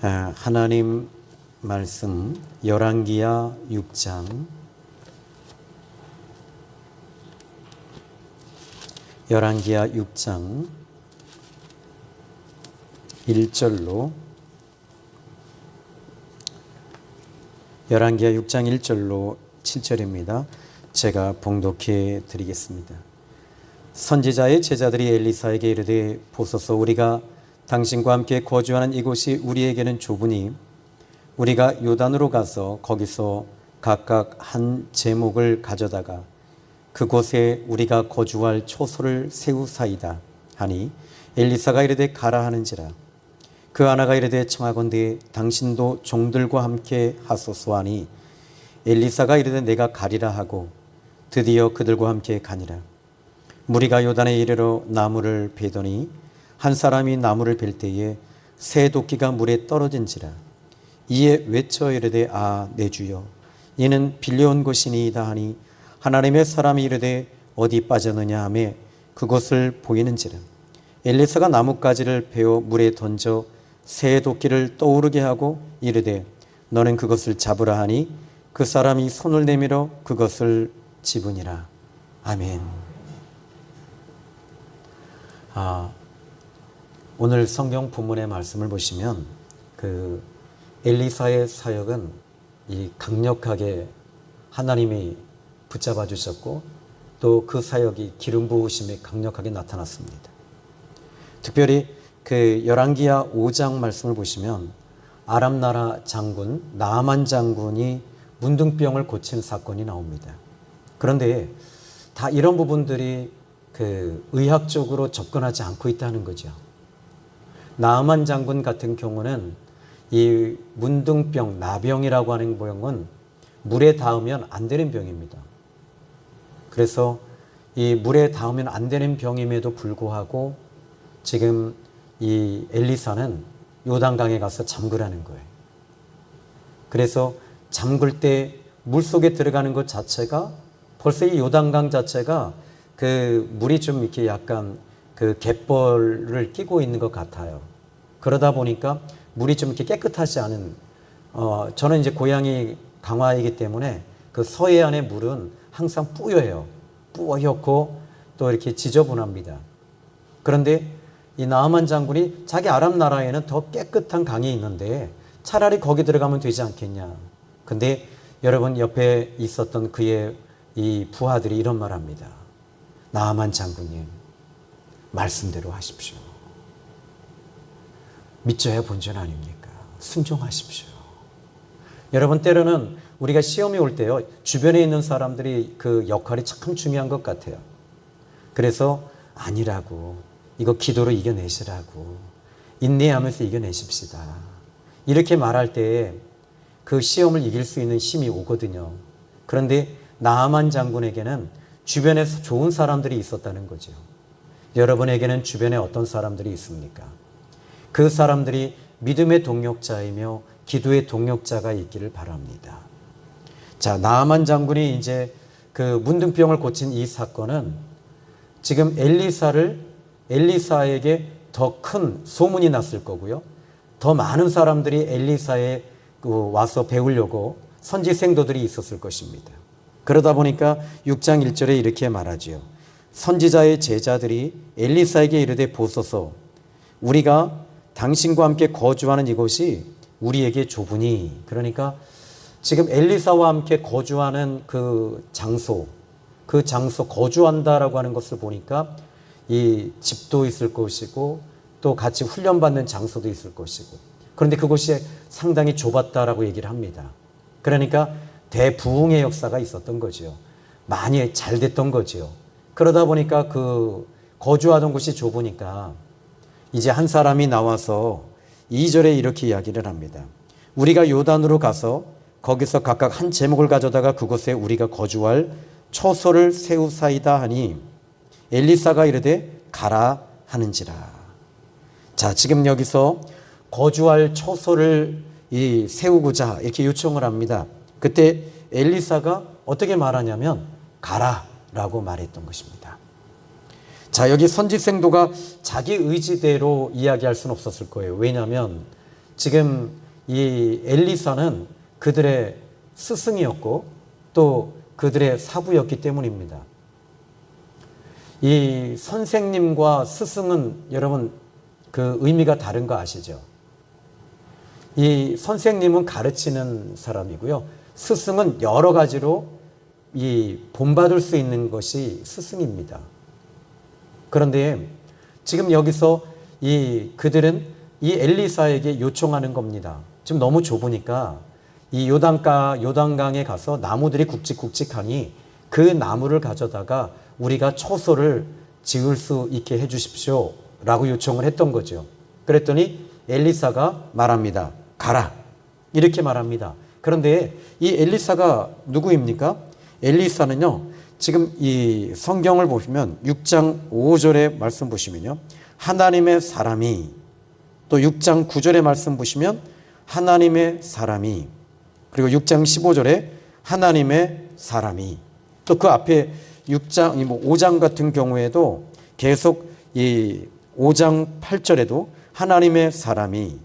하나님 말씀 열왕기하 6장 1절로 열왕기하 6장 1절로 7절입니다. 제가 봉독해 드리겠습니다. 선지자의 제자들이 엘리사에게 이르되 보소서, 우리가 당신과 함께 거주하는 이곳이 우리에게는 좁으니 우리가 요단으로 가서 거기서 각각 한 제목을 가져다가 그곳에 우리가 거주할 초소를 세우사이다 하니, 엘리사가 이르되 가라 하는지라. 그 하나가 이르되 청하건대 당신도 종들과 함께 하소서 하니, 엘리사가 이르되 내가 가리라 하고 드디어 그들과 함께 가니라. 무리가 요단에 이르러 나무를 베더니 한 사람이 나무를 벨 때에 새 도끼가 물에 떨어진지라. 이에 외쳐 이르되 내 주여, 이는 빌려온 것이니이다 하니, 하나님의 사람이 이르되 어디 빠졌느냐 하매 그것을 보이는지라. 엘리사가 나뭇가지를 베어 물에 던져 새 도끼를 떠오르게 하고 이르되 너는 그것을 잡으라 하니, 그 사람이 손을 내밀어 그것을 집으니라. 아멘. 오늘 성경 본문의 말씀을 보시면 엘리사의 사역은 강력하게 하나님이 붙잡아 주셨고, 또 그 사역이 기름 부으심이 강력하게 나타났습니다. 특별히 열왕기하 5장 말씀을 보시면 아람 나라 장군 나아만 장군이 문둥병을 고친 사건이 나옵니다. 그런데 다 이런 부분들이 의학적으로 접근하지 않고 있다는 거죠. 나아만 장군 같은 경우는 이 문둥병, 나병이라고 하는 병은 물에 닿으면 안 되는 병입니다. 그래서 이 물에 닿으면 안 되는 병임에도 불구하고 지금 이 엘리사는 요단강에 가서 잠그라는 거예요. 그래서 잠글 때 물속에 들어가는 것 자체가 벌써 이 요단강 자체가 물이 좀 이렇게 약간 갯벌을 끼고 있는 것 같아요. 그러다 보니까 물이 좀 이렇게 깨끗하지 않은, 저는 이제 고향이 강화이기 때문에 서해안의 물은 항상 뿌여요. 뿌옇고 또 이렇게 지저분합니다. 그런데 이 나아만 장군이 자기 아람 나라에는 더 깨끗한 강이 있는데 차라리 거기 들어가면 되지 않겠냐. 근데 여러분, 옆에 있었던 그의 이 부하들이 이런 말 합니다. 나아만 장군님, 말씀대로 하십시오. 믿져야 본전 아닙니까? 순종하십시오. 여러분, 때로는 우리가 시험이 올 때요, 주변에 있는 사람들이 그 역할이 참 중요한 것 같아요. 그래서 아니라고, 이거 기도로 이겨내시라고, 인내하면서 이겨내십시다, 이렇게 말할 때 그 시험을 이길 수 있는 힘이 오거든요. 그런데 나아만 장군에게는 주변에서 좋은 사람들이 있었다는 거죠. 여러분에게는 주변에 어떤 사람들이 있습니까? 그 사람들이 믿음의 동력자이며 기도의 동력자가 있기를 바랍니다. 자, 나아만 장군이 이제 문둥병을 고친 이 사건은 지금 엘리사에게 더 큰 소문이 났을 거고요. 더 많은 사람들이 엘리사에 와서 배우려고 선지생도들이 있었을 것입니다. 그러다 보니까 6장 1절에 이렇게 말하지요. 선지자의 제자들이 엘리사에게 이르되 보소서, 우리가 당신과 함께 거주하는 이곳이 우리에게 좁으니. 그러니까 지금 엘리사와 함께 거주하는 그 장소 거주한다라고 하는 것을 보니까 이 집도 있을 것이고 또 같이 훈련받는 장소도 있을 것이고, 그런데 그곳이 상당히 좁았다라고 얘기를 합니다. 그러니까 대부흥의 역사가 있었던 거죠. 많이 잘 됐던 거죠. 그러다 보니까 거주하던 곳이 좁으니까 이제 한 사람이 나와서 2절에 이렇게 이야기를 합니다. 우리가 요단으로 가서 거기서 각각 한 제목을 가져다가 그곳에 우리가 거주할 초소를 세우사이다 하니, 엘리사가 이르되 가라 하는지라. 자, 지금 여기서 거주할 초소를 세우고자 이렇게 요청을 합니다. 그때 엘리사가 어떻게 말하냐면 가라라고 말했던 것입니다. 자, 여기 선지생도가 자기 의지대로 이야기할 수는 없었을 거예요. 왜냐하면 지금 이 엘리사는 그들의 스승이었고 또 그들의 사부였기 때문입니다. 이 선생님과 스승은 여러분 그 의미가 다른 거 아시죠? 이 선생님은 가르치는 사람이고요. 스승은 여러 가지로 이 본받을 수 있는 것이 스승입니다. 그런데 지금 여기서 그들은 이 엘리사에게 요청하는 겁니다. 지금 너무 좁으니까 이 요단강에 가서 나무들이 굵직굵직하니 그 나무를 가져다가 우리가 초소를 지을 수 있게 해 주십시오 라고 요청을 했던 거죠. 그랬더니 엘리사가 말합니다. 가라. 이렇게 말합니다. 그런데 이 엘리사가 누구입니까? 엘리사는요, 지금 이 성경을 보시면 6장 5절의 말씀 보시면요, 하나님의 사람이, 또 6장 9절의 말씀 보시면 하나님의 사람이, 그리고 6장 15절에 하나님의 사람이, 또 그 앞에 5장 같은 경우에도 계속 이 5장 8절에도 하나님의 사람이,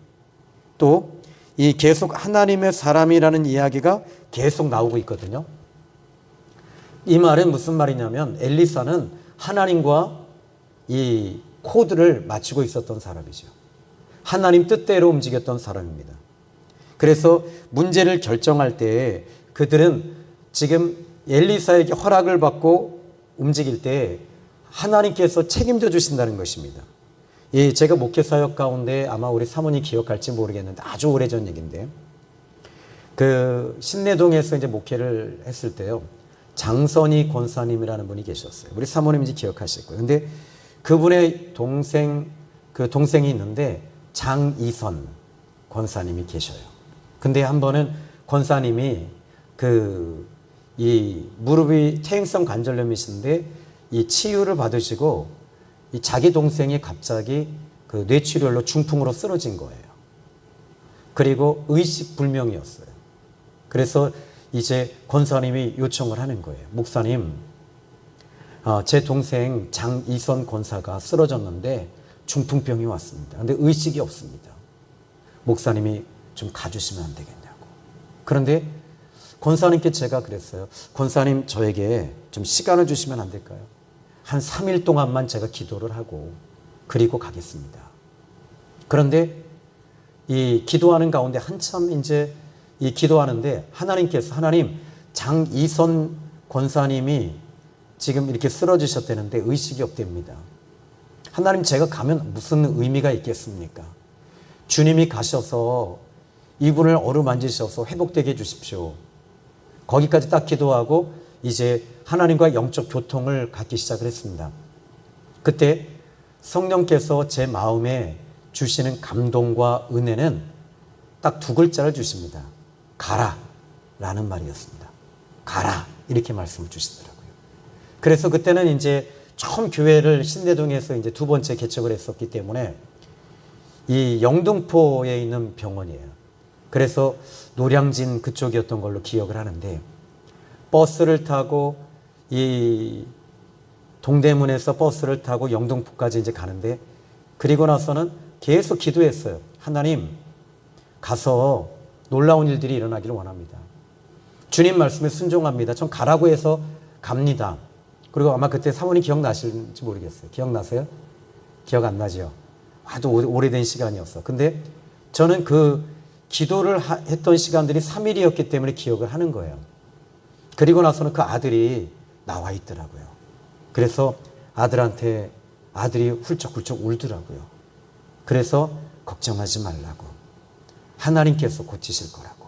또 이 계속 하나님의 사람이라는 이야기가 계속 나오고 있거든요. 이 말은 무슨 말이냐면 엘리사는 하나님과 이 코드를 맞추고 있었던 사람이죠. 하나님 뜻대로 움직였던 사람입니다. 그래서 문제를 결정할 때 그들은 지금 엘리사에게 허락을 받고 움직일 때 하나님께서 책임져 주신다는 것입니다. 제가 목회사역 가운데 아마 우리 사모님 기억할지 모르겠는데 아주 오래전 얘기인데, 그 신내동에서 이제 목회를 했을 때요, 장선희 권사님이라는 분이 계셨어요. 우리 사모님인지 기억하실 거예요. 근데 그분의 동생이 있는데 장이선 권사님이 계셔요. 근데 한 번은 권사님이 이 무릎이 퇴행성 관절염이신데 이 치유를 받으시고 이 자기 동생이 갑자기 그 뇌출혈로 중풍으로 쓰러진 거예요. 그리고 의식불명이었어요. 그래서 이제 권사님이 요청을 하는 거예요. 목사님, 제 동생 장이선 권사가 쓰러졌는데 중풍병이 왔습니다. 근데 의식이 없습니다. 목사님이 좀 가주시면 안 되겠냐고. 그런데 권사님께 제가 그랬어요. 권사님, 저에게 좀 시간을 주시면 안 될까요? 한 3일 동안만 제가 기도를 하고 그리고 가겠습니다. 그런데 이 기도하는 가운데 한참 이제 이 기도하는데 하나님, 장이선 권사님이 지금 이렇게 쓰러지셨다는데 의식이 없답니다. 하나님, 제가 가면 무슨 의미가 있겠습니까? 주님이 가셔서 이분을 어루만지셔서 회복되게 해주십시오. 거기까지 딱 기도하고 이제 하나님과 영적 교통을 갖기 시작을 했습니다. 그때 성령께서 제 마음에 주시는 감동과 은혜는 딱 두 글자를 주십니다. 가라 라는 말이었습니다. 가라, 이렇게 말씀을 주시더라고요. 그래서 그때는 이제 처음 교회를 신내동에서 이제 두 번째 개척을 했었기 때문에 이 영등포에 있는 병원이에요. 그래서 노량진 그쪽이었던 걸로 기억을 하는데, 버스를 타고 이 동대문에서 버스를 타고 영등포까지 이제 가는데, 그리고 나서는 계속 기도했어요. 하나님, 가서 놀라운 일들이 일어나기를 원합니다. 주님 말씀에 순종합니다. 전 가라고 해서 갑니다. 그리고 아마 그때 사모님 기억나실지 모르겠어요. 기억나세요? 기억 안 나죠? 아주 오래된 시간이었어. 근데 저는 그 기도를 했던 시간들이 3일이었기 때문에 기억을 하는 거예요. 그리고 나서는 그 아들이 나와 있더라고요. 그래서 아들이 훌쩍훌쩍 울더라고요. 그래서 걱정하지 말라고. 하나님께서 고치실 거라고.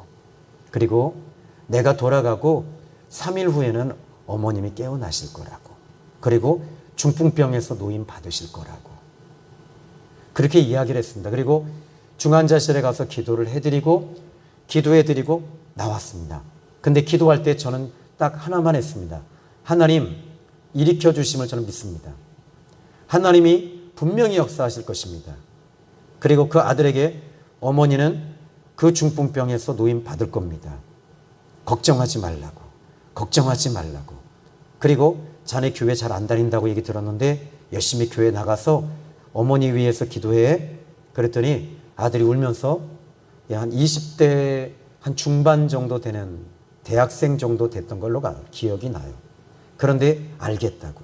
그리고 내가 돌아가고 3일 후에는 어머님이 깨어나실 거라고. 그리고 중풍병에서 노임 받으실 거라고. 그렇게 이야기를 했습니다. 그리고 중환자실에 가서 기도를 해드리고 기도해드리고 나왔습니다. 근데 기도할 때 저는 딱 하나만 했습니다. 하나님, 일으켜 주심을 저는 믿습니다. 하나님이 분명히 역사하실 것입니다. 그리고 그 아들에게 어머니는 그 중풍병에서 노임 받을 겁니다. 걱정하지 말라고. 걱정하지 말라고. 그리고 자네 교회 잘 안 다닌다고 얘기 들었는데 열심히 교회 나가서 어머니 위해서 기도해. 그랬더니 아들이 울면서 한 20대 한 중반 정도 되는 대학생 정도 됐던 걸로 기억이 나요. 그런데 알겠다고.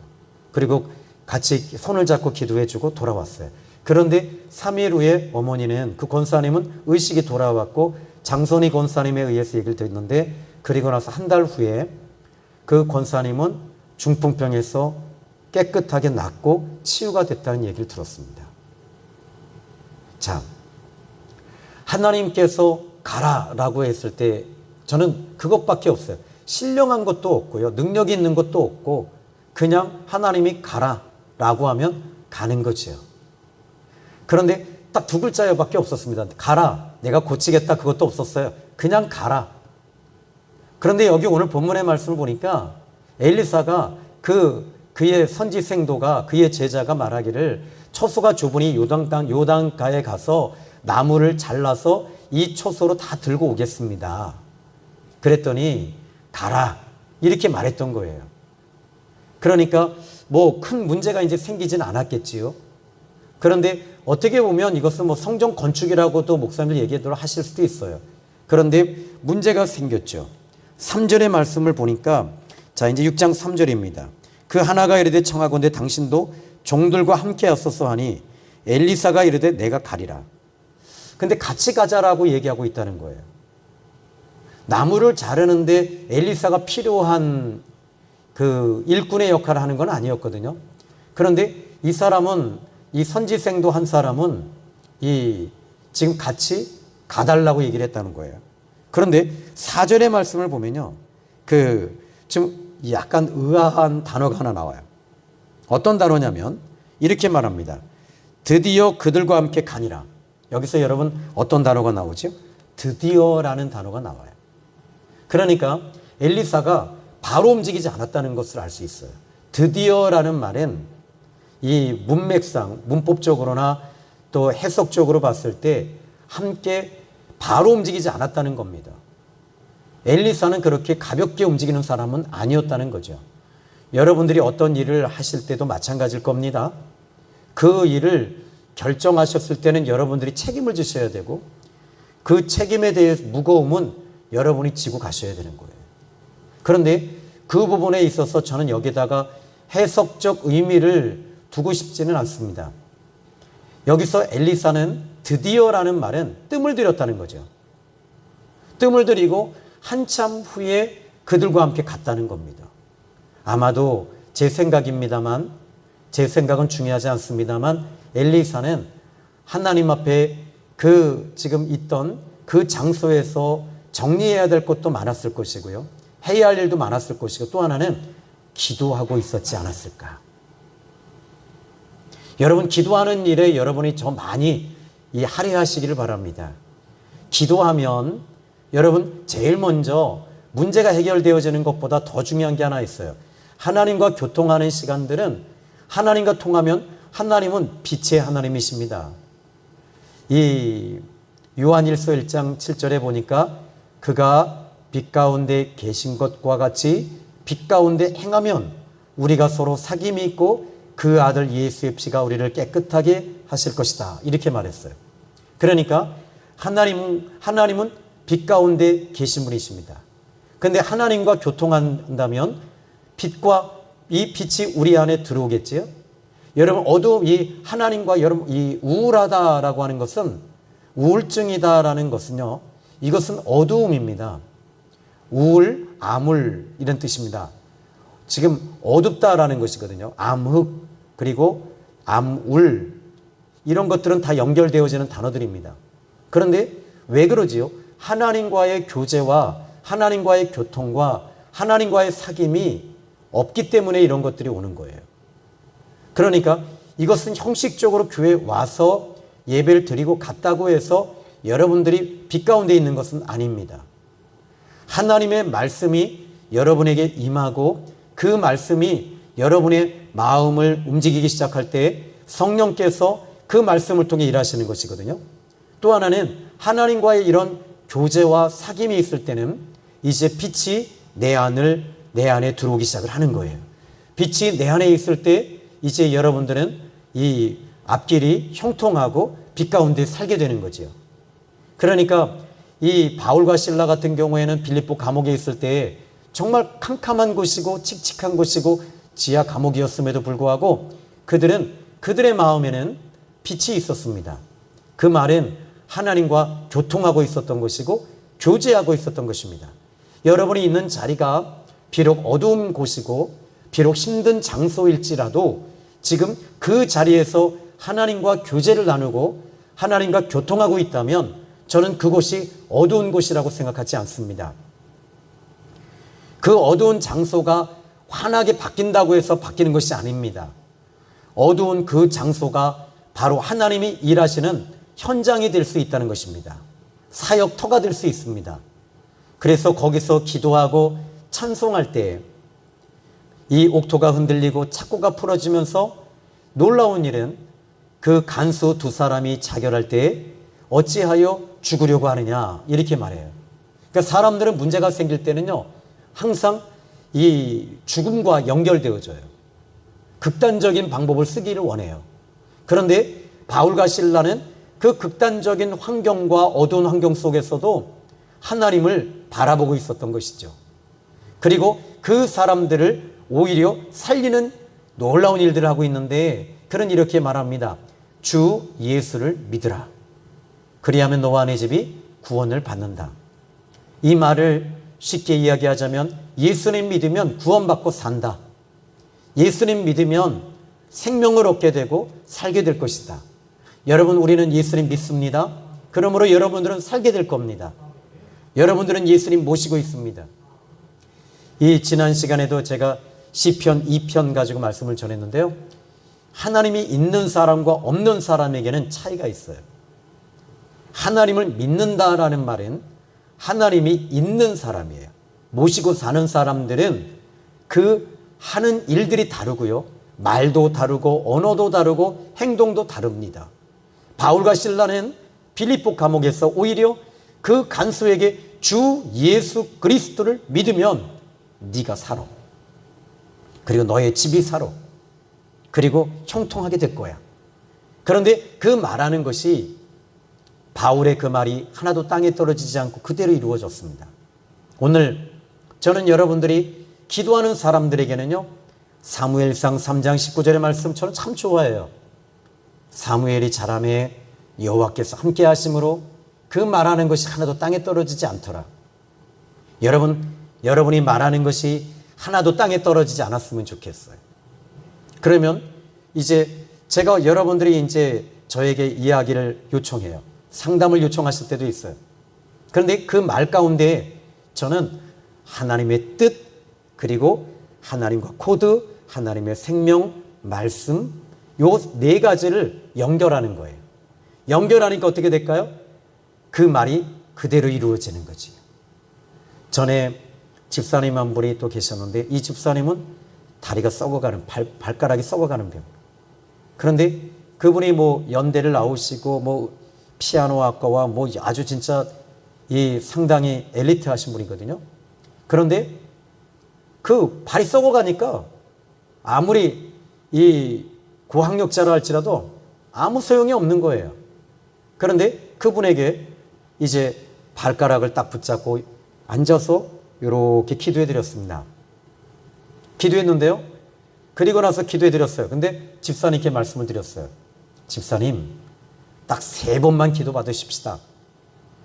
그리고 같이 손을 잡고 기도해주고 돌아왔어요. 그런데 3일 후에 어머니는 그 권사님은 의식이 돌아왔고 장선희 권사님에 의해서 얘기를 듣는데 그리고 나서 한 달 후에 그 권사님은 중풍병에서 깨끗하게 낫고 치유가 됐다는 얘기를 들었습니다. 자, 하나님께서 가라라고 했을 때 저는 그것밖에 없어요. 신령한 것도 없고요. 능력이 있는 것도 없고 그냥 하나님이 가라라고 하면 가는 거지요. 그런데 딱 두 글자밖에 없었습니다. 가라, 내가 고치겠다 그것도 없었어요. 그냥 가라. 그런데 여기 오늘 본문의 말씀을 보니까 엘리사가 그의 선지생도가 그의 제자가 말하기를 초소가 좁으니 요단가에 가서 나무를 잘라서 이 초소로 다 들고 오겠습니다. 그랬더니 가라 이렇게 말했던 거예요. 그러니까 뭐 큰 문제가 이제 생기진 않았겠지요. 그런데 어떻게 보면 이것은 뭐 성전 건축이라고도 목사님들 얘기를 하실 수도 있어요. 그런데 문제가 생겼죠. 3절의 말씀을 보니까 자 이제 6장 3절입니다. 그 하나가 이르되 청하건대 당신도 종들과 함께 하소서 하니 엘리사가 이르되 내가 가리라. 근데 같이 가자라고 얘기하고 있다는 거예요. 나무를 자르는데 엘리사가 필요한 그 일꾼의 역할을 하는 건 아니었거든요. 그런데 이 사람은 이 선지생도 한 사람은 지금 같이 가달라고 얘기를 했다는 거예요. 그런데 4절의 말씀을 보면요. 좀 약간 의아한 단어가 하나 나와요. 어떤 단어냐면 이렇게 말합니다. 드디어 그들과 함께 가니라. 여기서 여러분 어떤 단어가 나오죠? 드디어라는 단어가 나와요. 그러니까 엘리사가 바로 움직이지 않았다는 것을 알 수 있어요. 드디어라는 말은 이 문맥상, 문법적으로나 또 해석적으로 봤을 때 함께 바로 움직이지 않았다는 겁니다. 엘리사는 그렇게 가볍게 움직이는 사람은 아니었다는 거죠. 여러분들이 어떤 일을 하실 때도 마찬가지일 겁니다. 그 일을 결정하셨을 때는 여러분들이 책임을 지셔야 되고 그 책임에 대해 무거움은 여러분이 지고 가셔야 되는 거예요. 그런데 그 부분에 있어서 저는 여기다가 해석적 의미를 두고 싶지는 않습니다. 여기서 엘리사는 드디어라는 말은 뜸을 들였다는 거죠. 뜸을 들이고 한참 후에 그들과 함께 갔다는 겁니다. 아마도 제 생각입니다만, 제 생각은 중요하지 않습니다만 엘리사는 하나님 앞에 지금 있던 그 장소에서 정리해야 될 것도 많았을 것이고요. 해야 할 일도 많았을 것이고 또 하나는 기도하고 있었지 않았을까. 여러분 기도하는 일에 여러분이 더 많이 할애하시기를 바랍니다. 기도하면 여러분 제일 먼저 문제가 해결되어지는 것보다 더 중요한 게 하나 있어요. 하나님과 교통하는 시간들은 하나님과 통하면 하나님은 빛의 하나님이십니다. 이 요한일서 1장 7절에 보니까 그가 빛 가운데 계신 것과 같이 빛 가운데 행하면 우리가 서로 사귐이 있고 그 아들 예수의 피가 우리를 깨끗하게 하실 것이다. 이렇게 말했어요. 그러니까 하나님은 빛 가운데 계신 분이십니다. 그런데 하나님과 교통한다면 이 빛이 우리 안에 들어오겠지요. 여러분 하나님과 여러분 우울하다라고 하는 것은 우울증이다라는 것은요. 이것은 어두움입니다. 우울, 암울 이런 뜻입니다. 지금 어둡다라는 것이거든요. 암흑 그리고 암울 이런 것들은 다 연결되어지는 단어들입니다. 그런데 왜 그러지요? 하나님과의 교제와 하나님과의 교통과 하나님과의 사귐이 없기 때문에 이런 것들이 오는 거예요. 그러니까 이것은 형식적으로 교회에 와서 예배를 드리고 갔다고 해서 여러분들이 빛 가운데 있는 것은 아닙니다. 하나님의 말씀이 여러분에게 임하고 그 말씀이 여러분의 마음을 움직이기 시작할 때 성령께서 그 말씀을 통해 일하시는 것이거든요. 또 하나는 하나님과의 이런 교제와 사귐이 있을 때는 이제 빛이 내 안에 들어오기 시작을 하는 거예요. 빛이 내 안에 있을 때 이제 여러분들은 이 앞길이 형통하고 빛 가운데 살게 되는 거죠. 그러니까 이 바울과 실라 같은 경우에는 빌립보 감옥에 있을 때 정말 캄캄한 곳이고 칙칙한 곳이고 지하 감옥이었음에도 불구하고 그들의 마음에는 빛이 있었습니다. 그 말은 하나님과 교통하고 있었던 것이고 교제하고 있었던 것입니다. 여러분이 있는 자리가 비록 어두운 곳이고 비록 힘든 장소일지라도 지금 그 자리에서 하나님과 교제를 나누고 하나님과 교통하고 있다면 저는 그곳이 어두운 곳이라고 생각하지 않습니다. 그 어두운 장소가 환하게 바뀐다고 해서 바뀌는 것이 아닙니다. 어두운 그 장소가 바로 하나님이 일하시는 현장이 될 수 있다는 것입니다. 사역터가 될 수 있습니다. 그래서 거기서 기도하고 찬송할 때 이 옥토가 흔들리고 착고가 풀어지면서 놀라운 일은 그 간수 두 사람이 자결할 때 어찌하여 죽으려고 하느냐 이렇게 말해요. 그러니까 사람들은 문제가 생길 때는요 항상 이 죽음과 연결되어져요. 극단적인 방법을 쓰기를 원해요. 그런데 바울과 실라는 그 극단적인 환경과 어두운 환경 속에서도 하나님을 바라보고 있었던 것이죠. 그리고 그 사람들을 오히려 살리는 놀라운 일들을 하고 있는데 그는 이렇게 말합니다. 주 예수를 믿으라. 그리하면 너와 내 집이 구원을 받는다. 이 말을 쉽게 이야기하자면 예수님 믿으면 구원받고 산다. 예수님 믿으면 생명을 얻게 되고 살게 될 것이다. 여러분, 우리는 예수님 믿습니다. 그러므로 여러분들은 살게 될 겁니다. 여러분들은 예수님 모시고 있습니다. 이 지난 시간에도 제가 시편 2편 가지고 말씀을 전했는데요. 하나님이 있는 사람과 없는 사람에게는 차이가 있어요. 하나님을 믿는다라는 말은 하나님이 있는 사람이에요. 모시고 사는 사람들은 그 하는 일들이 다르고요. 말도 다르고 언어도 다르고 행동도 다릅니다. 바울과 실라는 빌립보 감옥에서 오히려 그 간수에게 주 예수 그리스도를 믿으면 네가 살아. 그리고 너의 집이 살아. 그리고 형통하게 될 거야. 그런데 그 말하는 것이 바울의 그 말이 하나도 땅에 떨어지지 않고 그대로 이루어졌습니다. 오늘 저는 여러분들이 기도하는 사람들에게는요. 사무엘상 3장 19절의 말씀 저는 참 좋아해요. 사무엘이 자라매 여호와께서 함께 하심으로 그 말하는 것이 하나도 땅에 떨어지지 않더라. 여러분이 말하는 것이 하나도 땅에 떨어지지 않았으면 좋겠어요. 그러면 이제 제가 여러분들이 이제 저에게 이야기를 요청해요. 상담을 요청하실 때도 있어요. 그런데 그 말 가운데 저는 하나님의 뜻, 그리고 하나님과 코드, 하나님의 생명, 말씀, 요 네 가지를 연결하는 거예요. 연결하니까 어떻게 될까요? 그 말이 그대로 이루어지는 거지. 전에 집사님 한 분이 또 계셨는데 이 집사님은 다리가 썩어가는, 발가락이 썩어가는 병. 그런데 그분이 뭐 연대를 나오시고 뭐 피아노 학과와 뭐 아주 진짜 이 상당히 엘리트 하신 분이거든요. 그런데 그 발이 썩어가니까 아무리 이 고학력자라 할지라도 아무 소용이 없는 거예요. 그런데 그분에게 이제 발가락을 딱 붙잡고 앉아서 이렇게 기도해 드렸습니다. 기도했는데요. 그리고 나서 기도해 드렸어요. 근데 집사님께 말씀을 드렸어요. 집사님, 딱 3번만 기도 받으십시다.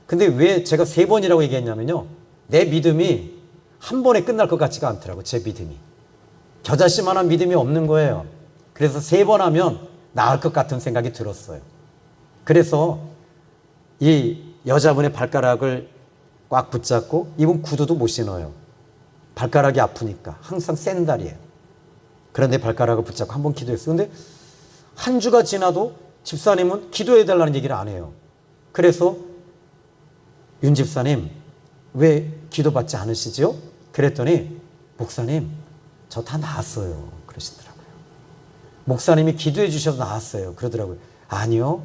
근데 왜 제가 3번이라고 얘기했냐면요. 내 믿음이 한 번에 끝날 것 같지가 않더라고요. 제 믿음이. 겨자씨만한 믿음이 없는 거예요. 그래서 3번 하면 나을 것 같은 생각이 들었어요. 그래서 이 여자분의 발가락을 꽉 붙잡고 이분 구두도 못 신어요. 발가락이 아프니까 항상 센 다리예요. 그런데 발가락을 붙잡고 한 번 기도했어요. 근데 한 주가 지나도 집사님은 기도해달라는 얘기를 안 해요. 그래서 윤 집사님 왜 기도받지 않으시죠? 그랬더니 목사님 저 다 나았어요 그러시더라고요. 목사님이 기도해 주셔서 나았어요 그러더라고요. 아니요,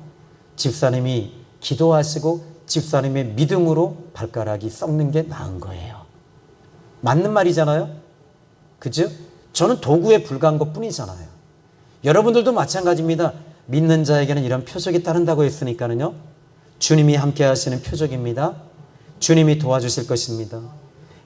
집사님이 기도하시고 집사님의 믿음으로 발가락이 썩는 게 나은 거예요. 맞는 말이잖아요. 그죠? 저는 도구에 불과한 것 뿐이잖아요. 여러분들도 마찬가지입니다. 믿는 자에게는 이런 표적이 따른다고 했으니까는요. 주님이 함께 하시는 표적입니다. 주님이 도와주실 것입니다.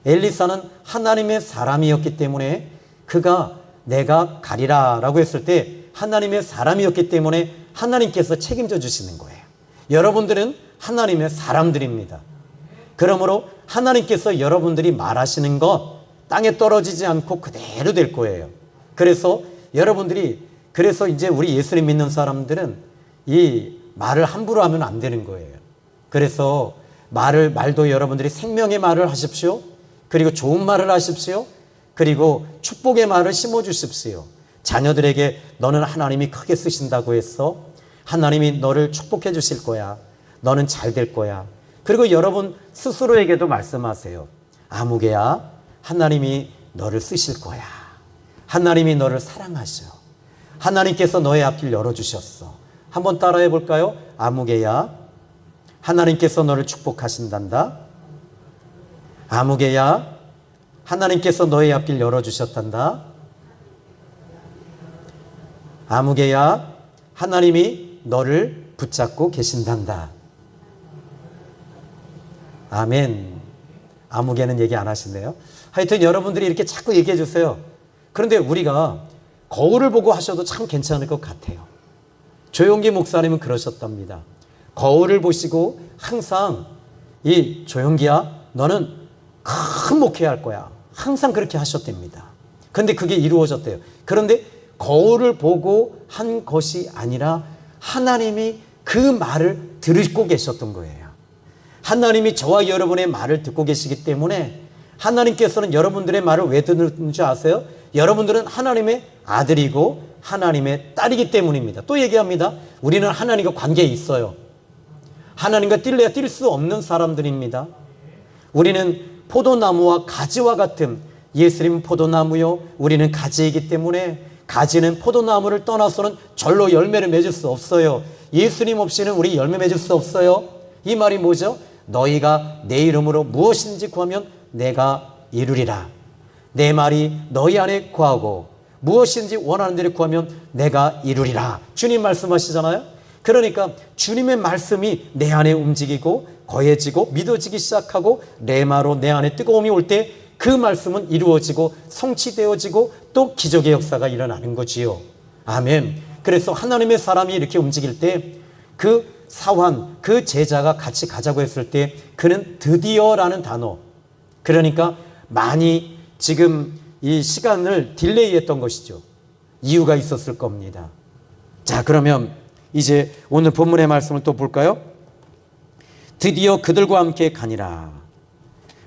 엘리사는 하나님의 사람이었기 때문에 그가 내가 가리라 라고 했을 때 하나님의 사람이었기 때문에 하나님께서 책임져 주시는 거예요. 여러분들은 하나님의 사람들입니다. 그러므로 하나님께서 여러분들이 말하시는 것 땅에 떨어지지 않고 그대로 될 거예요. 그래서 여러분들이 이제 우리 예수님 믿는 사람들은 이 말을 함부로 하면 안 되는 거예요. 그래서 말도 여러분들이 생명의 말을 하십시오. 그리고 좋은 말을 하십시오. 그리고 축복의 말을 심어주십시오. 자녀들에게 너는 하나님이 크게 쓰신다고 해서 하나님이 너를 축복해 주실 거야. 너는 잘 될 거야. 그리고 여러분 스스로에게도 말씀하세요. 아무개야, 하나님이 너를 쓰실 거야. 하나님이 너를 사랑하셔. 하나님께서 너의 앞길 열어주셨어. 한번 따라해 볼까요? 아무개야, 하나님께서 너를 축복하신단다. 아무개야, 하나님께서 너의 앞길 열어주셨단다. 아무개야, 하나님이 너를 붙잡고 계신단다. 아멘. 아무개는 얘기 안 하신대요. 하여튼 여러분들이 이렇게 자꾸 얘기해 주세요. 그런데 우리가 거울을 보고 하셔도 참 괜찮을 것 같아요. 조용기 목사님은 그러셨답니다. 거울을 보시고 항상 이 조용기야, 너는 큰 목회할 거야. 항상 그렇게 하셨답니다. 그런데 그게 이루어졌대요. 그런데 거울을 보고 한 것이 아니라 하나님이 그 말을 듣고 계셨던 거예요. 하나님이 저와 여러분의 말을 듣고 계시기 때문에 하나님께서는 여러분들의 말을 왜 듣는 줄 아세요? 여러분들은 하나님의 아들이고 하나님의 딸이기 때문입니다. 또 얘기합니다. 우리는 하나님과 관계에 있어요. 하나님과 뛸래야 뛸 수 없는 사람들입니다. 우리는 포도나무와 가지와 같은, 예수님은 포도나무요, 우리는 가지이기 때문에 가지는 포도나무를 떠나서는 절로 열매를 맺을 수 없어요. 예수님 없이는 우리 열매 맺을 수 없어요. 이 말이 뭐죠? 너희가 내 이름으로 무엇인지 구하면 내가 이루리라. 내 말이 너희 안에 거하고 무엇인지 원하는 대로 구하면 내가 이루리라. 주님 말씀하시잖아요. 그러니까 주님의 말씀이 내 안에 움직이고 거해지고 믿어지기 시작하고 레마로 내 안에 뜨거움이 올 때 그 말씀은 이루어지고 성취되어지고 또 기적의 역사가 일어나는 거지요. 아멘. 그래서 하나님의 사람이 이렇게 움직일 때 그 사환, 그 제자가 같이 가자고 했을 때 그는 드디어라는 단어, 그러니까 많이 지금 이 시간을 딜레이 했던 것이죠. 이유가 있었을 겁니다. 자, 그러면 이제 오늘 본문의 말씀을 또 볼까요? 드디어 그들과 함께 가니라.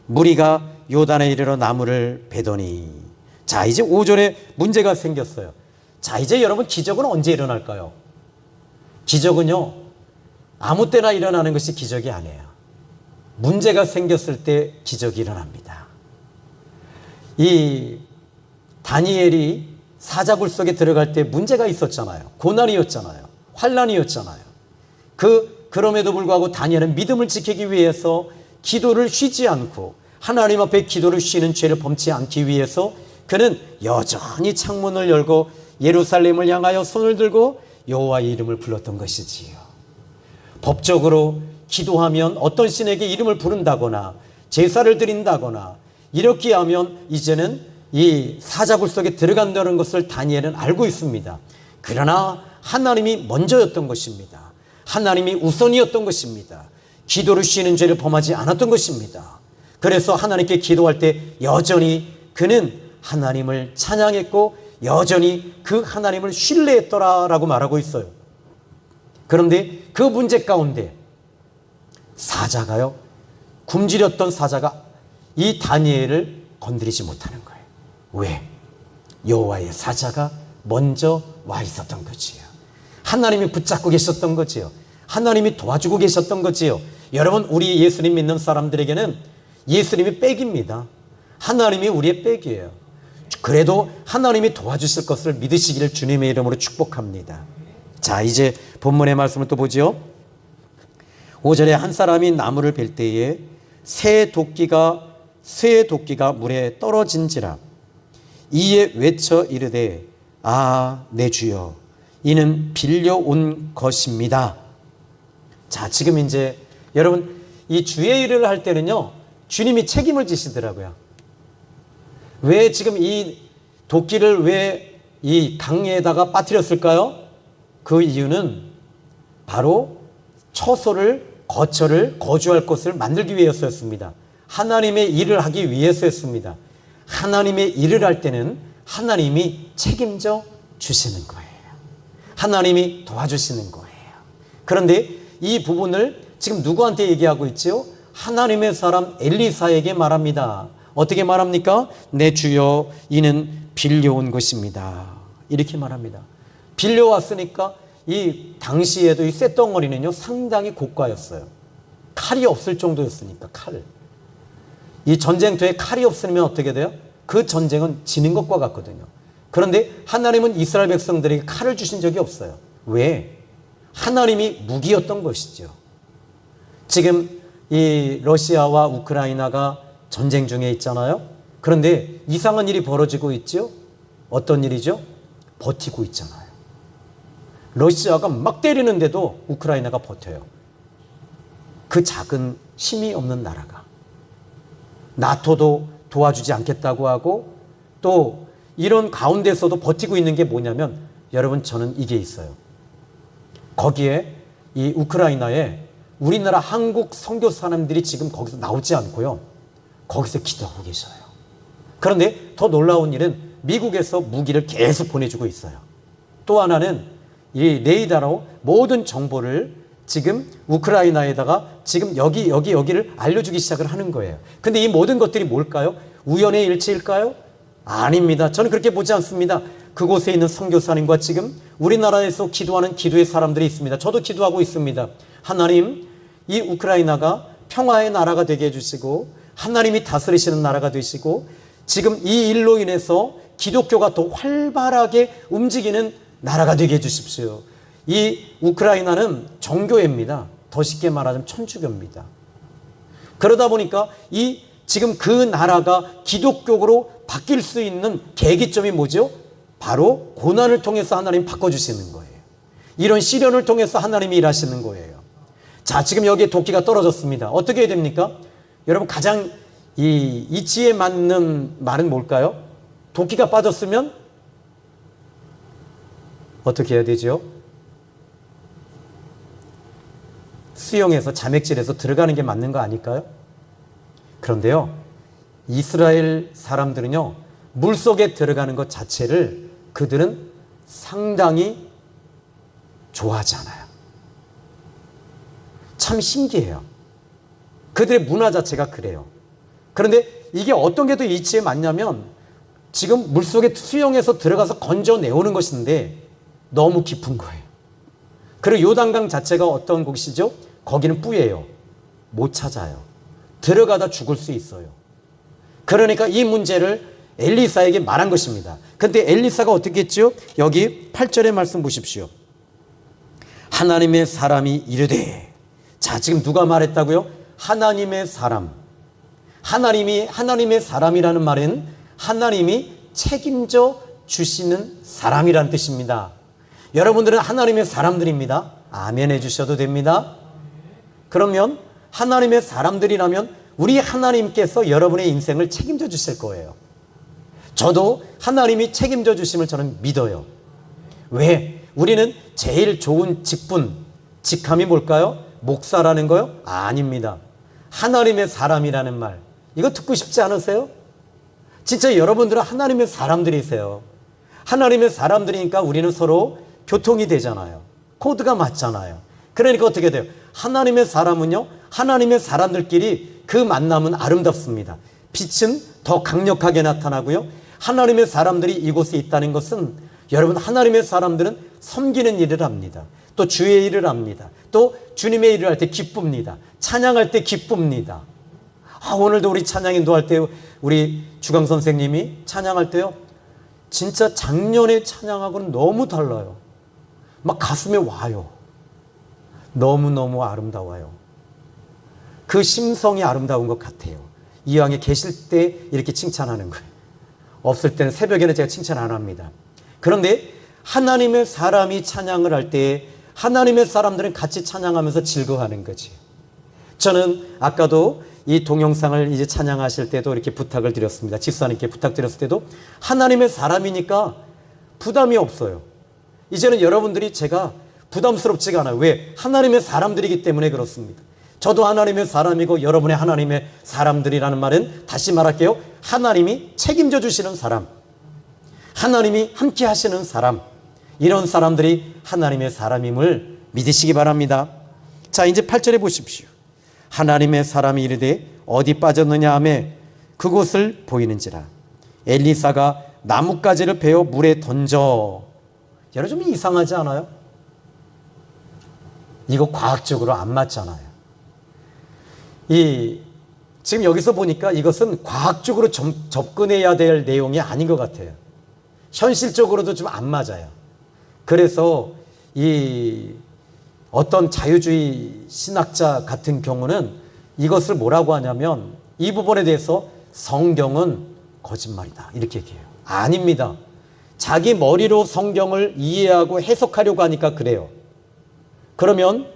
무리가 요단에 이르러 나무를 베더니. 자, 이제 5절에 문제가 생겼어요. 자, 이제 여러분 기적은 언제 일어날까요? 기적은요, 아무 때나 일어나는 것이 기적이 아니에요. 문제가 생겼을 때 기적이 일어납니다. 이 다니엘이 사자굴 속에 들어갈 때 문제가 있었잖아요. 고난이었잖아요. 환난이었잖아요. 그럼에도 불구하고 다니엘은 믿음을 지키기 위해서 기도를 쉬지 않고 하나님 앞에 기도를 쉬는 죄를 범치 않기 위해서 그는 여전히 창문을 열고 예루살렘을 향하여 손을 들고 여호와의 이름을 불렀던 것이지요. 법적으로 기도하면 어떤 신에게 이름을 부른다거나 제사를 드린다거나 이렇게 하면 이제는 이 사자굴 속에 들어간다는 것을 다니엘은 알고 있습니다. 그러나 하나님이 먼저였던 것입니다. 하나님이 우선이었던 것입니다. 기도를 쉬는 죄를 범하지 않았던 것입니다. 그래서 하나님께 기도할 때 여전히 그는 하나님을 찬양했고 여전히 그 하나님을 신뢰했더라라고 말하고 있어요. 그런데 그 문제 가운데 사자가요, 굶주렸던 사자가 이 다니엘을 건드리지 못하는 거예요. 왜? 여호와의 사자가 먼저 와 있었던 거지요. 하나님이 붙잡고 계셨던 거지요. 하나님이 도와주고 계셨던 거지요. 여러분, 우리 예수님 믿는 사람들에게는 예수님이 백입니다. 하나님이 우리의 백이에요. 그래도 하나님이 도와주실 것을 믿으시기를 주님의 이름으로 축복합니다. 자, 이제 본문의 말씀을 또 보죠. 5절에 한 사람이 나무를 벨 때에 새 도끼가 물에 떨어진지라. 이에 외쳐 이르되 아, 내 주여, 이는 빌려온 것입니다. 자, 지금 이제 여러분 이 주의 일을 할 때는요, 주님이 책임을 지시더라고요. 왜 지금 이 도끼를 왜 이 강에다가 빠뜨렸을까요? 그 이유는 바로 처소를, 거처를, 거주할 곳을 만들기 위해서였습니다. 하나님의 일을 하기 위해서였습니다. 하나님의 일을 할 때는 하나님이 책임져 주시는 거예요. 하나님이 도와주시는 거예요. 그런데 이 부분을 지금 누구한테 얘기하고 있죠? 하나님의 사람 엘리사에게 말합니다. 어떻게 말합니까? 내 주여, 이는 빌려온 것입니다. 이렇게 말합니다. 빌려왔으니까 이 당시에도 이 쇳덩어리는요, 상당히 고가였어요. 칼이 없을 정도였으니까, 칼. 이 전쟁터에 칼이 없으면 어떻게 돼요? 그 전쟁은 지는 것과 같거든요. 그런데 하나님은 이스라엘 백성들에게 칼을 주신 적이 없어요. 왜? 하나님이 무기였던 것이죠. 지금 이 러시아와 우크라이나가 전쟁 중에 있잖아요. 그런데 이상한 일이 벌어지고 있죠. 어떤 일이죠? 버티고 있잖아요. 러시아가 막 때리는데도 우크라이나가 버텨요. 그 작은 힘이 없는 나라가. 나토도 도와주지 않겠다고 하고, 또 이런 가운데서도 버티고 있는 게 뭐냐면, 여러분, 저는 이게 있어요. 거기에 이 우크라이나에 우리나라 한국 선교사님들이 지금 거기서 나오지 않고요, 거기서 기도하고 계셔요. 그런데 더 놀라운 일은 미국에서 무기를 계속 보내주고 있어요. 또 하나는 이 레이더로 모든 정보를 지금 우크라이나에다가 지금 여기를 알려주기 시작을 하는 거예요. 근데 이 모든 것들이 뭘까요? 우연의 일치일까요? 아닙니다. 저는 그렇게 보지 않습니다. 그곳에 있는 선교사님과 지금 우리나라에서 기도하는 기도의 사람들이 있습니다. 저도 기도하고 있습니다. 하나님, 이 우크라이나가 평화의 나라가 되게 해주시고, 하나님이 다스리시는 나라가 되시고, 지금 이 일로 인해서 기독교가 더 활발하게 움직이는 나라가 되게 해주십시오. 이 우크라이나는 정교회입니다. 더 쉽게 말하자면 천주교입니다. 그러다 보니까 이 지금 그 나라가 기독교로 바뀔 수 있는 계기점이 뭐죠? 바로 고난을 통해서 하나님 바꿔주시는 거예요. 이런 시련을 통해서 하나님이 일하시는 거예요. 자, 지금 여기에 도끼가 떨어졌습니다. 어떻게 해야 됩니까? 여러분, 가장 이 이치에 맞는 말은 뭘까요? 도끼가 빠졌으면 어떻게 해야 되죠? 수영해서 자맥질해서 들어가는 게 맞는 거 아닐까요? 그런데요, 이스라엘 사람들은요, 물속에 들어가는 것 자체를 그들은 상당히 좋아하지 않아요. 참 신기해요. 그들의 문화 자체가 그래요. 그런데 이게 어떤 게 더 이치에 맞냐면, 지금 물속에 수영해서 들어가서 건져내오는 것인데 너무 깊은 거예요. 그리고 요단강 자체가 어떤 곳이죠? 거기는 뿌예요. 못 찾아요. 들어가다 죽을 수 있어요. 그러니까 이 문제를 엘리사에게 말한 것입니다. 그런데 엘리사가 어떻게 했죠? 여기 8절의 말씀 보십시오. 하나님의 사람이 이르되. 자, 지금 누가 말했다고요? 하나님의 사람. 하나님의 사람이라는 말은 하나님이 책임져 주시는 사람이라는 뜻입니다. 여러분들은 하나님의 사람들입니다. 아멘 해주셔도 됩니다. 그러면 하나님의 사람들이라면 우리 하나님께서 여러분의 인생을 책임져 주실 거예요. 저도 하나님이 책임져 주심을 저는 믿어요. 왜? 우리는 제일 좋은 직함이 뭘까요? 목사라는 거요? 아닙니다. 하나님의 사람이라는 말, 이거 듣고 싶지 않으세요? 진짜 여러분들은 하나님의 사람들이세요. 하나님의 사람들이니까 우리는 서로 교통이 되잖아요. 코드가 맞잖아요. 그러니까 어떻게 돼요? 하나님의 사람은요, 하나님의 사람들끼리 그 만남은 아름답습니다. 빛은 더 강력하게 나타나고요. 하나님의 사람들이 이곳에 있다는 것은, 여러분, 하나님의 사람들은 섬기는 일을 합니다. 또 주의 일을 합니다. 또 주님의 일을 할 때 기쁩니다. 찬양할 때 기쁩니다. 오늘도 우리 찬양 인도할 때 우리 주강 선생님이 찬양할 때요, 진짜 작년에 찬양하고는 너무 달라요. 막 가슴에 와요. 너무너무 아름다워요. 그 심성이 아름다운 것 같아요. 이왕에 계실 때 이렇게 칭찬하는 거예요. 없을 때는 새벽에는 제가 칭찬 안 합니다. 그런데 하나님의 사람이 찬양을 할 때 하나님의 사람들은 같이 찬양하면서 즐거워하는 거지. 저는 아까도 이 동영상을 이제 찬양하실 때도 이렇게 부탁을 드렸습니다. 집사님께 부탁드렸을 때도 하나님의 사람이니까 부담이 없어요. 이제는 여러분들이 제가 부담스럽지가 않아요. 왜? 하나님의 사람들이기 때문에 그렇습니다. 저도 하나님의 사람이고 여러분의 하나님의 사람들이라는 말은 다시 말할게요. 하나님이 책임져 주시는 사람, 하나님이 함께 하시는 사람, 이런 사람들이 하나님의 사람임을 믿으시기 바랍니다. 자, 이제 8절에 보십시오. 하나님의 사람이 이르되 어디 빠졌느냐 하며 그곳을 보이는지라. 엘리사가 나뭇가지를 베어 물에 던져. 여러분 좀 이상하지 않아요? 이거 과학적으로 안 맞잖아요. 지금 여기서 보니까 이것은 과학적으로 접근해야 될 내용이 아닌 것 같아요. 현실적으로도 좀 안 맞아요. 그래서 어떤 자유주의 신학자 같은 경우는 이것을 뭐라고 하냐면 이 부분에 대해서 성경은 거짓말이다 이렇게 얘기해요. 아닙니다. 자기 머리로 성경을 이해하고 해석하려고 하니까 그래요. 그러면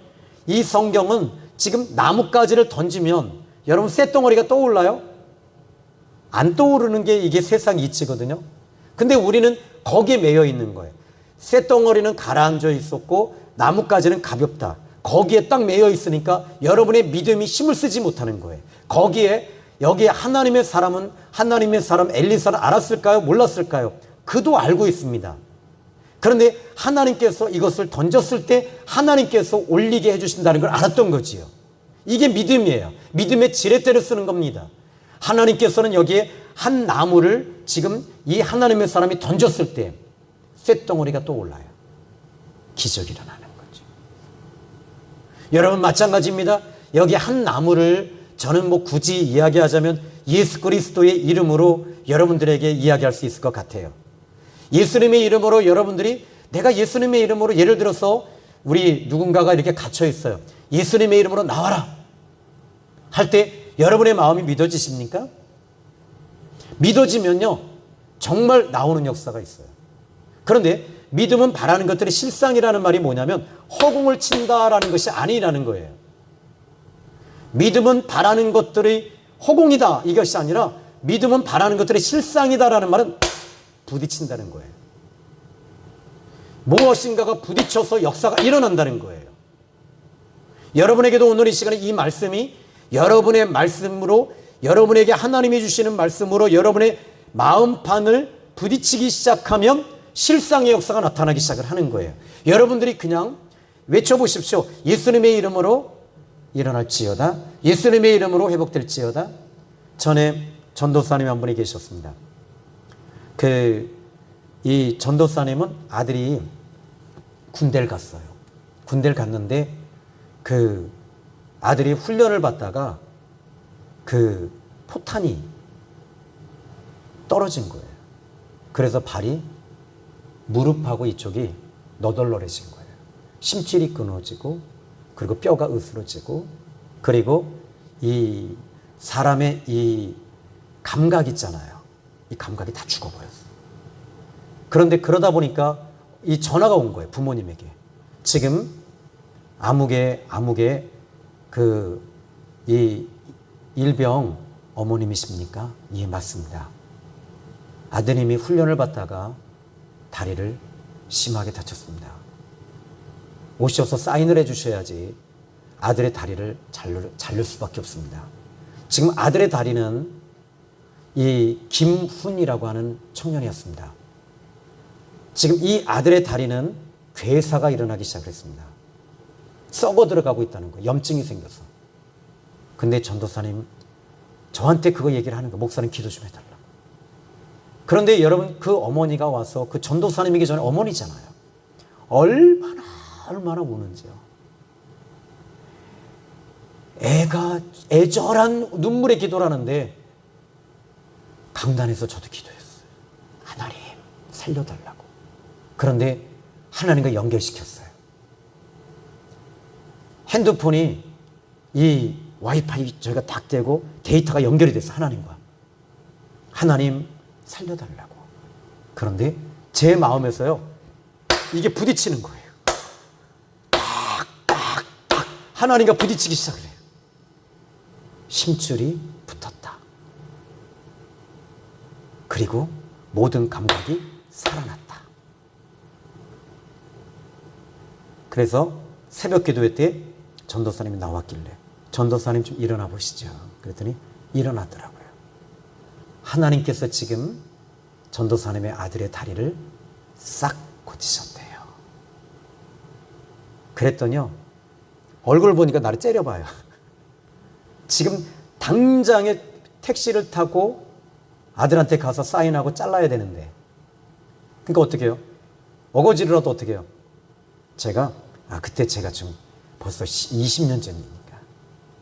이 성경은 지금 나뭇가지를 던지면 여러분 쇳덩어리가 떠올라요? 안 떠오르는 게 이게 세상 이치거든요. 근데 우리는 거기에 매여 있는 거예요. 쇳덩어리는 가라앉아 있었고 나뭇가지는 가볍다. 거기에 딱 매여 있으니까 여러분의 믿음이 힘을 쓰지 못하는 거예요. 여기에 하나님의 사람은 하나님의 사람 엘리사를 알았을까요? 몰랐을까요? 그도 알고 있습니다. 그런데 하나님께서 이것을 던졌을 때 하나님께서 올리게 해주신다는 걸 알았던 거지요. 이게 믿음이에요. 믿음의 지렛대를 쓰는 겁니다. 하나님께서는 여기에 한 나무를 지금 이 하나님의 사람이 던졌을 때 쇳덩어리가 떠올라요. 기적이 일어나는 거죠. 여러분 마찬가지입니다. 여기 한 나무를 저는 굳이 이야기하자면 예수 그리스도의 이름으로 여러분들에게 이야기할 수 있을 것 같아요. 예수님의 이름으로 여러분들이 내가 예수님의 이름으로 예를 들어서 우리 누군가가 이렇게 갇혀 있어요. 예수님의 이름으로 나와라 할 때 여러분의 마음이 믿어지십니까? 믿어지면요 정말 나오는 역사가 있어요. 그런데 믿음은 바라는 것들이 실상이라는 말이 뭐냐면 허공을 친다라는 것이 아니라는 거예요. 믿음은 바라는 것들이 허공이다 이것이 아니라 믿음은 바라는 것들이 실상이다라는 말은 부딪힌다는 거예요. 무엇인가가 부딪혀서 역사가 일어난다는 거예요. 여러분에게도 오늘 이 시간에 이 말씀이 여러분의 말씀으로 여러분에게 하나님이 주시는 말씀으로 여러분의 마음판을 부딪히기 시작하면 실상의 역사가 나타나기 시작을 하는 거예요. 여러분들이 그냥 외쳐보십시오. 예수님의 이름으로 일어날지어다. 예수님의 이름으로 회복될지어다. 전에 전도사님 한 분이 계셨습니다. 이 전도사님은 아들이 군대를 갔어요. 군대를 갔는데 그 아들이 훈련을 받다가 그 포탄이 떨어진 거예요. 그래서 발이 무릎하고 이쪽이 너덜너해진 거예요. 심줄이 끊어지고 그리고 뼈가 으스러지고 그리고 이 사람의 이 감각 있잖아요. 이 감각이 다 죽어버렸어요. 그런데 그러다 보니까 이 전화가 온 거예요. 부모님에게. 지금 아무개 이 일병 어머님이십니까? 예, 맞습니다. 아드님이 훈련을 받다가 다리를 심하게 다쳤습니다. 오셔서 사인을 해주셔야지 아들의 다리를 자를 수밖에 없습니다. 지금 아들의 다리는 이 김훈이라고 하는 청년이었습니다. 지금 이 아들의 다리는 괴사가 일어나기 시작했습니다. 썩어 들어가고 있다는 거예요. 염증이 생겨서. 근데 전도사님 저한테 그거 얘기를 하는 거예요. 목사님 기도 좀 해달라고. 그런데 여러분 그 어머니가 와서 그 전도사님이기 전에 어머니잖아요. 얼마나 우는지요. 애가 애절한 눈물의 기도를 하는데 강단에서 저도 기도했어요. 하나님 살려달라고. 그런데 하나님과 연결시켰어요. 핸드폰이 이 와이파이 저희가 딱 대고 데이터가 연결이 됐어요. 하나님과. 하나님 살려달라고. 그런데 제 마음에서요 이게 부딪히는 거예요. 하나님과 부딪히기 시작을 해요. 심줄이 붙었다. 그리고 모든 감각이 살아났다. 그래서 새벽 기도회 때 전도사님이 나왔길래 전도사님 좀 일어나 보시죠. 그랬더니 일어나더라고요. 하나님께서 지금 전도사님의 아들의 다리를 싹 고치셨대요. 그랬더니요, 얼굴 보니까 나를 째려봐요. 지금 당장에 택시를 타고 아들한테 가서 사인하고 잘라야 되는데, 그러니까 어떻게 해요? 어거지로라도 어떻게 해요? 제가 그때 제가 좀 벌써 20년 전이니까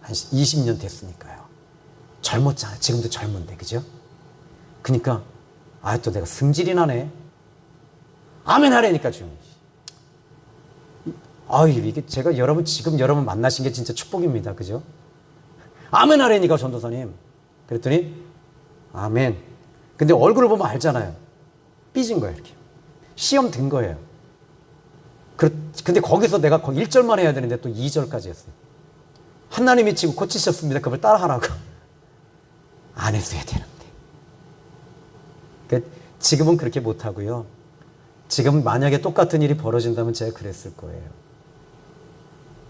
한 20년 됐으니까요. 젊었잖아요. 지금도 젊은데, 그죠? 그러니까 또 내가 승질이 나네. 아멘 하라니까 좀. 이게 제가 지금 여러분 만나신 게 진짜 축복입니다. 그죠? 아멘 하라니까 전도사님. 그랬더니 아멘. 근데 얼굴을 보면 알잖아요. 삐진 거예요, 이렇게. 시험 든 거예요. 근데 거기서 내가 1절만 해야 되는데 또 2절까지 했어요. 하나님이 지금 고치셨습니다. 그걸 따라 하라고. 안 했어야 되는데. 지금은 그렇게 못하고요. 지금 만약에 똑같은 일이 벌어진다면 제가 그랬을 거예요.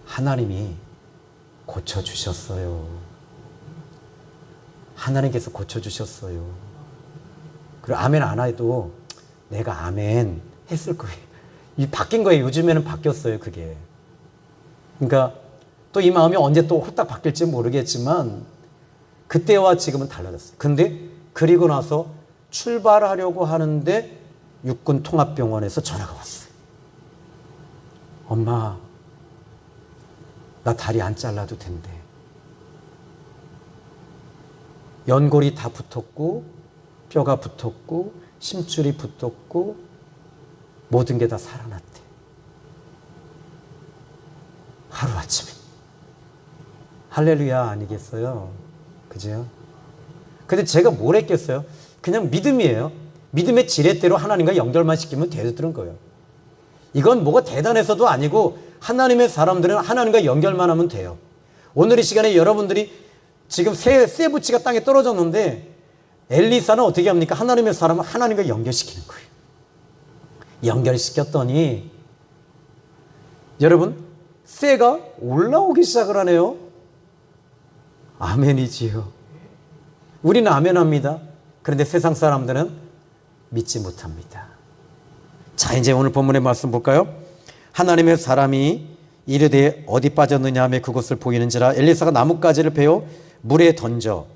하나님이 고쳐주셨어요. 하나님께서 고쳐주셨어요. 그리고 아멘 안 해도 내가 아멘 했을 거예요. 바뀐 거예요. 요즘에는 바뀌었어요, 그게. 그러니까 또 이 마음이 언제 또 후딱 바뀔지 모르겠지만 그때와 지금은 달라졌어요. 근데 그리고 나서 출발하려고 하는데 육군 통합병원에서 전화가 왔어요. 엄마, 나 다리 안 잘라도 된대. 연골이 다 붙었고 뼈가 붙었고 심줄이 붙었고 모든 게 다 살아났대. 하루아침에. 할렐루야 아니겠어요? 그죠? 근데 제가 뭘 했겠어요? 그냥 믿음이에요. 믿음의 지렛대로 하나님과 연결만 시키면 되는 거예요. 이건 뭐가 대단해서도 아니고 하나님의 사람들은 하나님과 연결만 하면 돼요. 오늘 이 시간에 여러분들이 지금 새 부치가 땅에 떨어졌는데 엘리사는 어떻게 합니까? 하나님의 사람을 하나님과 연결시키는 거예요. 연결시켰더니 여러분 쇠가 올라오기 시작을 하네요. 아멘이지요. 우리는 아멘합니다. 그런데 세상 사람들은 믿지 못합니다. 자, 이제 오늘 본문의 말씀 볼까요? 하나님의 사람이 이르되 어디 빠졌느냐 하며 그곳을 보이는지라 엘리사가 나뭇가지를 베어 물에 던져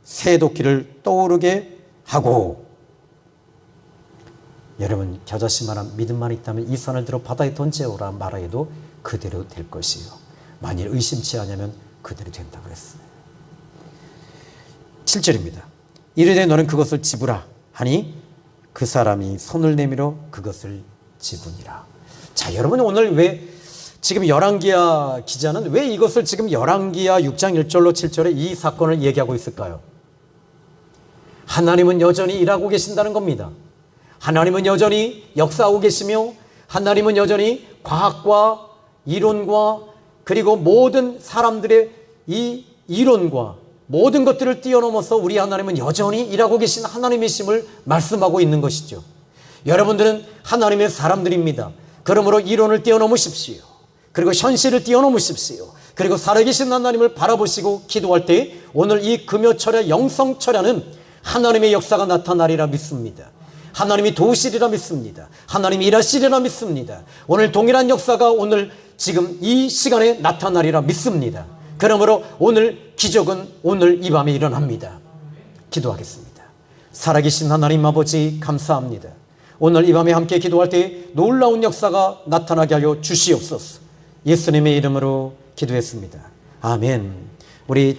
새 도끼를 떠오르게 하고. 여러분 겨자씨만한 믿음만 있다면 이 산을 들어 바다에 던져오라 말하여도 그대로 될 것이요 만일 의심치 않으면 그대로 된다고 했어요. 7절입니다. 이르되 너는 그것을 집으라 하니 그 사람이 손을 내밀어 그것을 집으니라. 자, 여러분 오늘 왜 지금 열왕기야 기자는 왜 이것을 지금 열왕기야 6장 1절로 7절에 이 사건을 얘기하고 있을까요? 하나님은 여전히 일하고 계신다는 겁니다. 하나님은 여전히 역사하고 계시며 하나님은 여전히 과학과 이론과 그리고 모든 사람들의 이 이론과 모든 것들을 뛰어넘어서 우리 하나님은 여전히 일하고 계신 하나님이심을 말씀하고 있는 것이죠. 여러분들은 하나님의 사람들입니다. 그러므로 이론을 뛰어넘으십시오. 그리고 현실을 뛰어넘으십시오. 그리고 살아계신 하나님을 바라보시고 기도할 때 오늘 이 금요철야 영성철야는 하나님의 역사가 나타나리라 믿습니다. 하나님이 도우시리라 믿습니다. 하나님이 일하시리라 믿습니다. 오늘 동일한 역사가 오늘 지금 이 시간에 나타나리라 믿습니다. 그러므로 오늘 기적은 오늘 이 밤에 일어납니다. 기도하겠습니다. 살아계신 하나님 아버지 감사합니다. 오늘 이 밤에 함께 기도할 때 놀라운 역사가 나타나게 하여 주시옵소서. 예수님의 이름으로 기도했습니다. 아멘. 우리